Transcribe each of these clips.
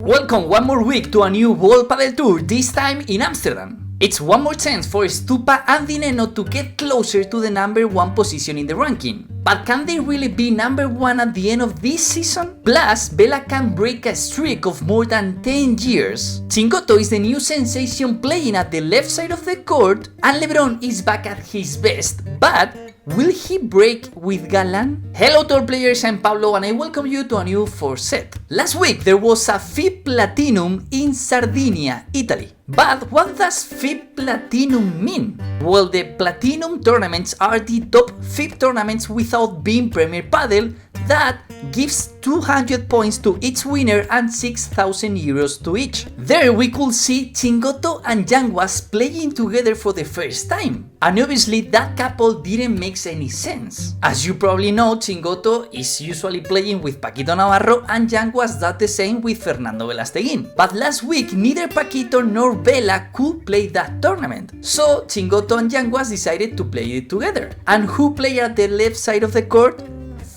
Welcome one more week to a new World Padel Tour, this time in Amsterdam. It's one more chance for Stupa and Dineno to get closer to the number 1 position in the ranking. But can they really be number 1 at the end of this season? Plus, Bela can break a streak of more than 10 years. Chingotto is the new sensation playing at the left side of the court, and LeBron is back at his best, but will he break with Galán? Hello to all players, I'm Pablo and I welcome you to a new 4Set. Last week there was a FIB Platinum in Sardinia, Italy. But what does FIB Platinum mean? Well, the Platinum tournaments are the top FIB tournaments without being Premier Padel that gives 200 points to each winner and 6,000 euros to each. There we could see Chingotto and Yanguas playing together for the first time. And obviously that couple didn't make any sense. As you probably know, Chingotto is usually playing with Paquito Navarro and Yanguas does the same with Fernando Velasteguin. But last week neither Paquito nor Bela could play that tournament. So Chingotto and Yanguas decided to play it together. And who played at the left side of the court?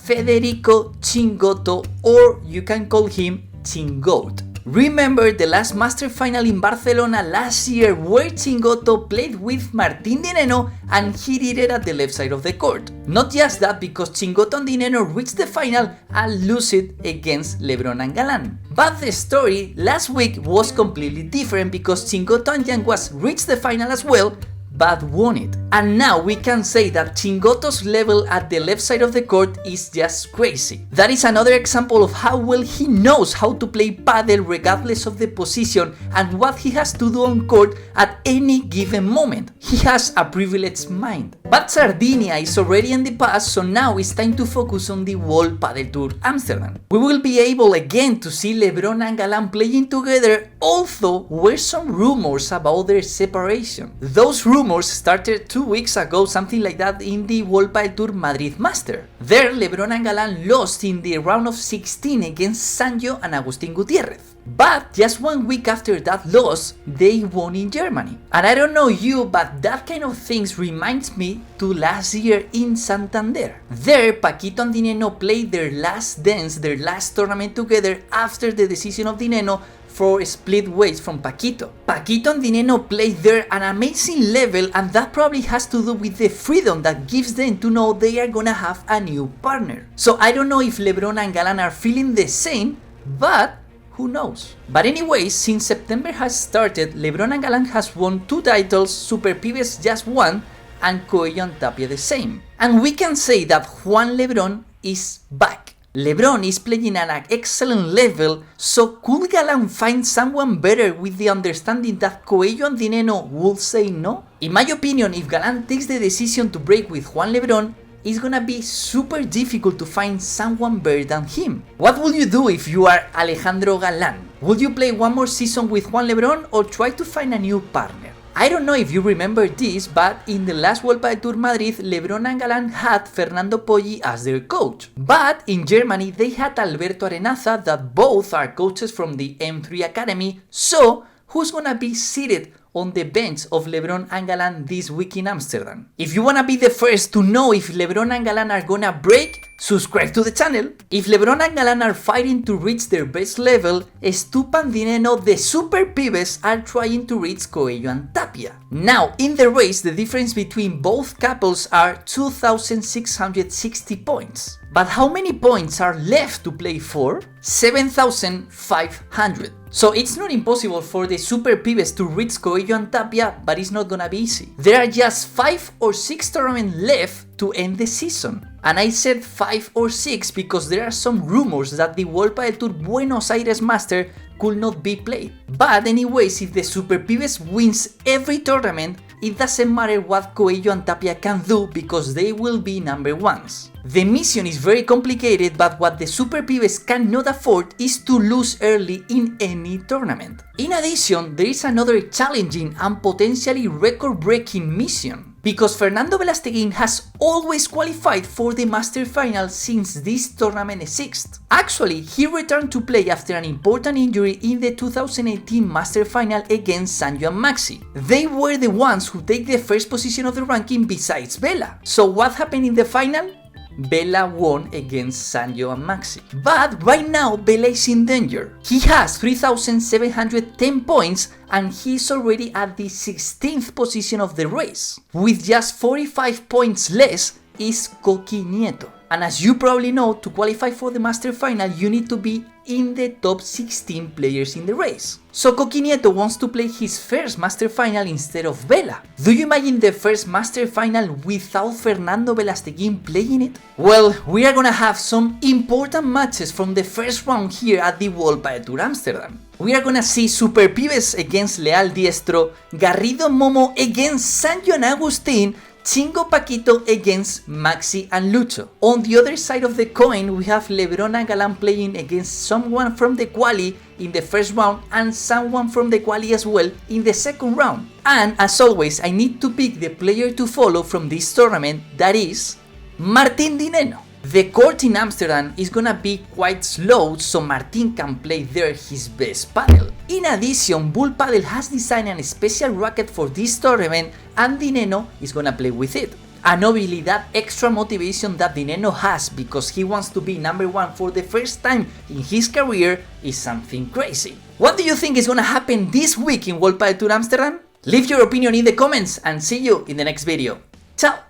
Federico Chingotto, or you can call him Chingotto. Remember the last Master Final in Barcelona last year where Chingotto played with Martín Dineno and he did it at the left side of the court. Not just that, because Chingotto and Dineno reached the final and lose it against LeBron and Galán. But the story last week was completely different because Chingotto and Yanguas reached the final as well, but won it. And now we can say that Chingotto's level at the left side of the court is just crazy. That is another example of how well he knows how to play padel regardless of the position and what he has to do on court at any given moment. He has a privileged mind. But Sardinia is already in the past, so now it's time to focus on the World Padel Tour Amsterdam. We will be able again to see LeBron and Galán playing together, although were some rumors about their separation. Those rumors started 2 weeks ago, something like that, in the World Padel Tour Madrid Master. There, LeBron and Galán lost in the round of 16 against Sancho and Agustín Gutiérrez. But just 1 week after that loss, they won in Germany. And I don't know you, but that kind of things reminds me to last year in Santander. There, Paquito and Dineno played their last dance, their last tournament together after the decision of Dineno for split ways from Paquito. Paquito and Dineno played there an amazing level, and that probably has to do with the freedom that gives them to know they are gonna have a new partner. So I don't know if LeBron and Galán are feeling the same, but who knows? But anyways, since September has started, LeBron and Galán has won 2 titles, Super Pibes just one, and Coello and Tapia the same. And we can say that Juan Lebrón is back. LeBron is playing at an excellent level, so could Galán find someone better with the understanding that Coello and Dineno will say no? In my opinion, if Galán takes the decision to break with Juan Lebrón, it's gonna be super difficult to find someone better than him. What would you do if you are Alejandro Galán? Would you play one more season with Juan Lebrón or try to find a new partner? I don't know if you remember this, but in the last World Padel Tour Madrid, LeBron and Galán had Fernando Poggi as their coach. But in Germany, they had Alberto Arenaza, that both are coaches from the M3 Academy, so who's gonna be seated on the bench of LeBron and Galán this week in Amsterdam? If you wanna be the first to know if LeBron and Galán are gonna break, subscribe to the channel. If LeBron and Galán are fighting to reach their best level, Stupa and Dineno, the Super Pibes, are trying to reach Coello and Tapia. Now, in the race, the difference between both couples are 2,660 points. But how many points are left to play for? 7,500. So it's not impossible for the Super Pibes to reach Coello and Tapia, but it's not gonna be easy. There are just 5 or 6 tournaments left to end the season. And I said 5 or 6 because there are some rumors that the World Padel Tour Buenos Aires Master could not be played. But anyways, if the Super Pibes wins every tournament, it doesn't matter what Coello and Tapia can do because they will be number 1s. The mission is very complicated, but what the Super Pibes cannot afford is to lose early in any tournament. In addition, there is another challenging and potentially record-breaking mission. Because Fernando Velasteguin has always qualified for the Master Final since this tournament exists. Actually, he returned to play after an important injury in the 2018 Master Final against Sancho and Maxi. They were the ones who take the first position of the ranking besides Bela. So what happened in the final? Bela won against Sancho and Maxi. But right now Bela is in danger. He has 3,710 points and he's already at the 16th position of the race. With just 45 points less is Chingotto. And as you probably know, to qualify for the Master Final you need to be in the top 16 players in the race. So Chingotto wants to play his first Master Final instead of Bela. Do you imagine the first Master Final without Fernando Velasteguin playing it? Well, we are gonna have some important matches from the first round here at the World Padel Tour Amsterdam. We are gonna see Super Pibes against Leal Diestro, Garrido Momo against Sancho and Agustin, Chingo Paquito against Maxi and Lucho. On the other side of the coin, we have LeBron and Galán playing against someone from the quali in the first round and someone from the quali as well in the second round. And as always, I need to pick the player to follow from this tournament, that is Martín Dineno. The court in Amsterdam is gonna be quite slow, so Martín can play there his best paddle. In addition, Bull Padel has designed a special racket for this tournament and Dineno is gonna play with it. And obviously that extra motivation that Dineno has because he wants to be number one for the first time in his career is something crazy. What do you think is gonna happen this week in World Padel Tour Amsterdam? Leave your opinion in the comments and see you in the next video. Ciao!